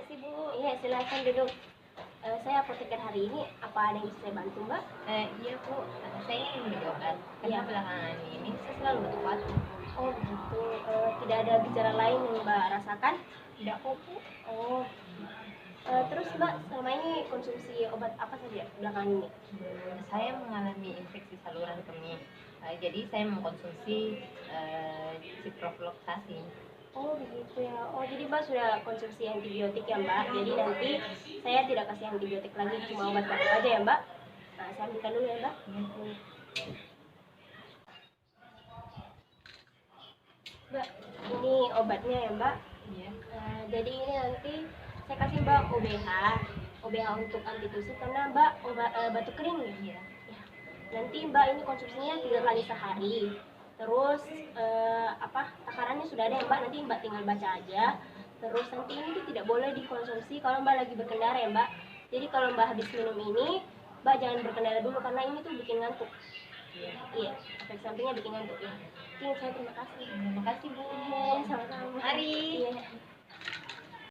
kasih Bu. Iya, silakan duduk. Saya apoteker hari ini. Apa ada yang bisa saya bantu, Mbak? Iya Bu, saya ingin membeli obat karena Iya. belakangan ini saya selalu batuk-batuk. Oh begitu. Tidak ada gejala lain yang Mbak rasakan? Tidak kok Bu. Oh. Terus Mbak selama ini konsumsi obat apa saja belakangan ini? Saya mengalami infeksi saluran kemih, jadi saya mengkonsumsi ciprofloxacin. Oh begitu ya. Oh jadi Mbak sudah konsumsi antibiotik ya Mbak. Jadi nanti saya tidak kasih antibiotik lagi, cuma obat batuk aja ya Mbak. Nah saya ambilkan dulu ya Mbak. Mbak, ini obatnya ya Mbak. Iya. Jadi ini nanti saya kasih Mbak OBH untuk anti tusuk karena Mbak batuk kering ya. Iya. Ya. Nanti Mbak ini konsumsinya 3 kali sehari. Terus takarannya sudah ada ya Mbak, nanti Mbak tinggal baca aja. Terus nanti ini tidak boleh dikonsumsi kalau Mbak lagi berkendara ya Mbak. Jadi kalau Mbak habis minum ini, Mbak jangan berkendara dulu karena ini tuh bikin ngantuk. Iya, efek sampingnya bikin ngantuk ya. Oke, saya terima kasih. Terima kasih Bu. Iya, sama-sama. Mari. Iya.